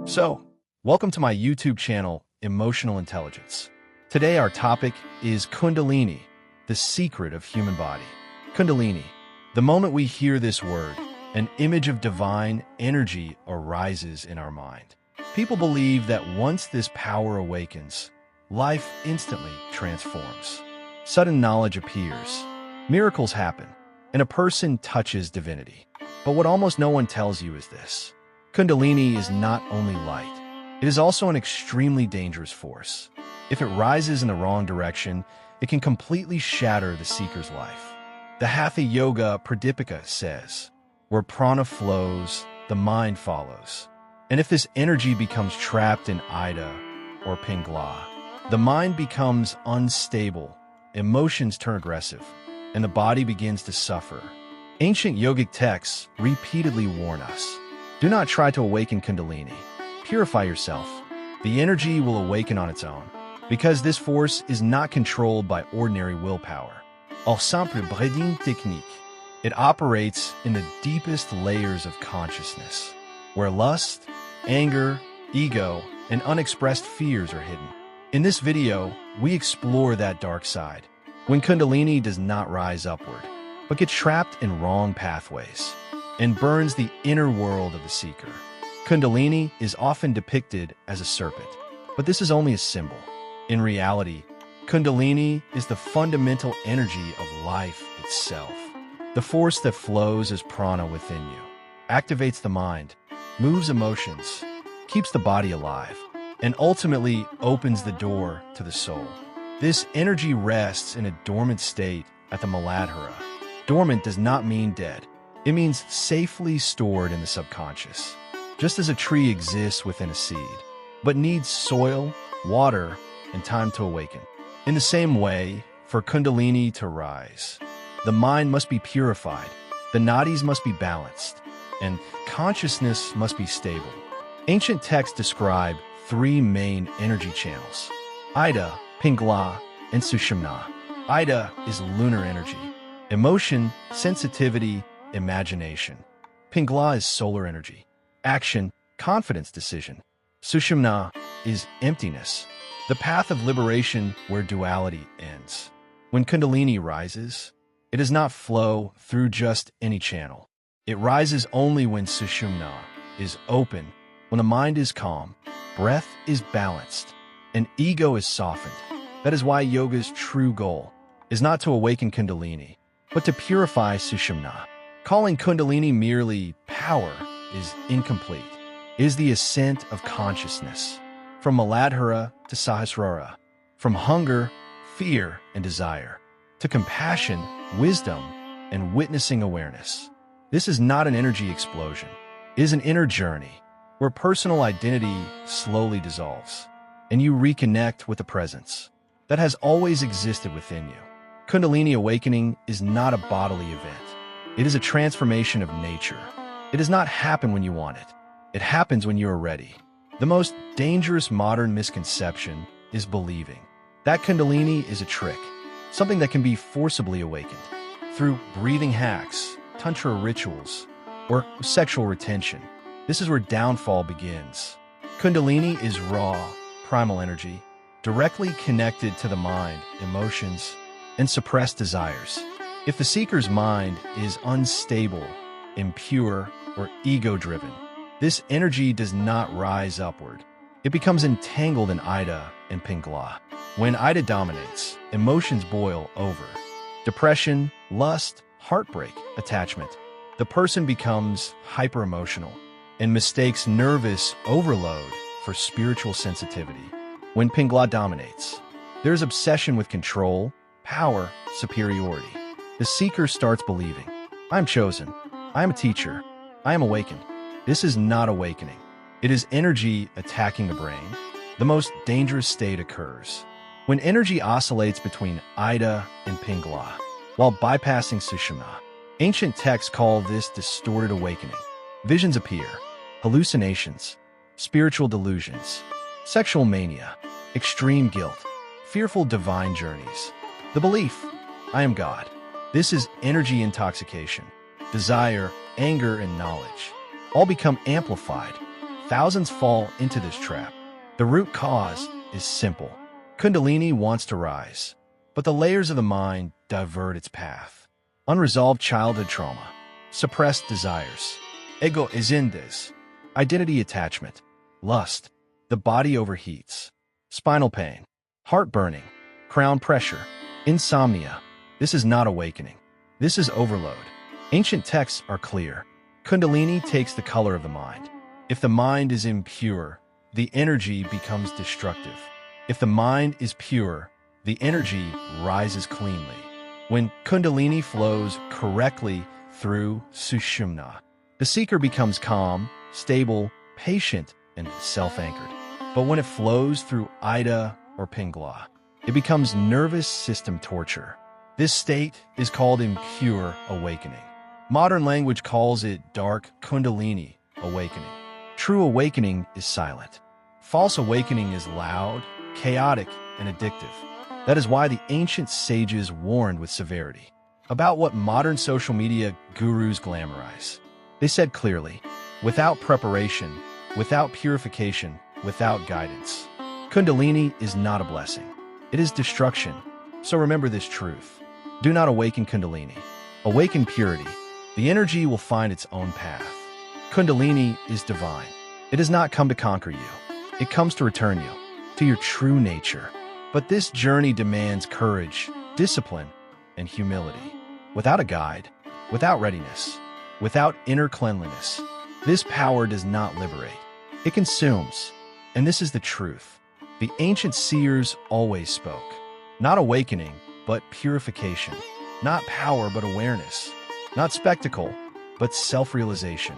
So, welcome to my YouTube channel, Emotional Intelligence. Today our topic is Kundalini, the secret of human body. Kundalini. The moment we hear this word, an image of divine energy arises in our mind. People believe that once this power awakens, life instantly transforms. Sudden knowledge appears, miracles happen, and a person touches divinity. But what almost no one tells you is this. Kundalini is not only light, it is also an extremely dangerous force. If it rises in the wrong direction, it can completely shatter the seeker's life. The Hatha Yoga Pradipika says, where prana flows, the mind follows. And if this energy becomes trapped in Ida or Pingala, the mind becomes unstable, emotions turn aggressive, and the body begins to suffer. Ancient yogic texts repeatedly warn us, do not try to awaken Kundalini. Purify yourself. The energy will awaken on its own, because this force is not controlled by ordinary willpower. Au simple breeding technique, it operates in the deepest layers of consciousness, where lust, anger, ego, and unexpressed fears are hidden. In this video, we explore that dark side, when Kundalini does not rise upward, but gets trapped in wrong pathways and burns the inner world of the seeker. Kundalini is often depicted as a serpent, but this is only a symbol. In reality, Kundalini is the fundamental energy of life itself. The force that flows as prana within you, activates the mind, moves emotions, keeps the body alive, and ultimately opens the door to the soul. This energy rests in a dormant state at the Muladhara. Dormant does not mean dead. It means safely stored in the subconscious. Just as a tree exists within a seed, but needs soil, water, and time to awaken. In the same way, for Kundalini to rise, the mind must be purified, the nadis must be balanced, and consciousness must be stable. Ancient texts describe three main energy channels: Ida, Pingala, and Sushumna. Ida is lunar energy, emotion, sensitivity, imagination. Pingala is solar energy, action, confidence, decision. Sushumna is emptiness, the path of liberation where duality ends. When Kundalini rises, it does not flow through just any channel. It rises only when Sushumna is open, when the mind is calm, breath is balanced, and ego is softened. That is why yoga's true goal is not to awaken Kundalini, but to purify Sushumna. Calling Kundalini merely power is incomplete. It is the ascent of consciousness, from Muladhara to Sahasrara, from hunger, fear, and desire, to compassion, wisdom, and witnessing awareness. This is not an energy explosion. It is an inner journey, where personal identity slowly dissolves, and you reconnect with the presence that has always existed within you. Kundalini awakening is not a bodily event. It is a transformation of nature. It does not happen when you want it. It happens when you are ready. The most dangerous modern misconception is believing that Kundalini is a trick, something that can be forcibly awakened through breathing hacks, tantra rituals, or sexual retention. This is where downfall begins. Kundalini is raw, primal energy, directly connected to the mind, emotions, and suppressed desires. If the seeker's mind is unstable, impure, or ego-driven, this energy does not rise upward. It becomes entangled in Ida and Pingala. When Ida dominates, emotions boil over. Depression, lust, heartbreak, attachment. The person becomes hyper-emotional and mistakes nervous overload for spiritual sensitivity. When Pingala dominates, there's obsession with control, power, superiority. The seeker starts believing, I'm chosen, I am a teacher, I am awakened. This is not awakening. It is energy attacking the brain. The most dangerous state occurs when energy oscillates between Ida and Pingala, while bypassing Sushumna. Ancient texts call this distorted awakening. Visions appear, hallucinations, spiritual delusions, sexual mania, extreme guilt, fearful divine journeys. The belief, I am God. This is energy intoxication. Desire, anger, and knowledge all become amplified, thousands fall into this trap. The root cause is simple. Kundalini wants to rise, but the layers of the mind divert its path. Unresolved childhood trauma, suppressed desires, ego isndes, identity attachment, lust, the body overheats, spinal pain, heart burning, crown pressure, insomnia. This is not awakening. This is overload. Ancient texts are clear. Kundalini takes the color of the mind. If the mind is impure, the energy becomes destructive. If the mind is pure, the energy rises cleanly. When Kundalini flows correctly through Sushumna, the seeker becomes calm, stable, patient, and self-anchored. But when it flows through Ida or Pingala, it becomes nervous system torture. This state is called impure awakening. Modern language calls it dark Kundalini awakening. True awakening is silent. False awakening is loud, chaotic, and addictive. That is why the ancient sages warned with severity about what modern social media gurus glamorize. They said clearly, without preparation, without purification, without guidance, Kundalini is not a blessing. It is destruction. So remember this truth. Do not awaken Kundalini. Awaken purity. The energy will find its own path. Kundalini is divine. It does not come to conquer you. It comes to return you to your true nature. But this journey demands courage, discipline, and humility. Without a guide, without readiness, without inner cleanliness, this power does not liberate. It consumes. And this is the truth. The ancient seers always spoke. Not awakening, but purification. Not power, but awareness. Not spectacle, but self-realization.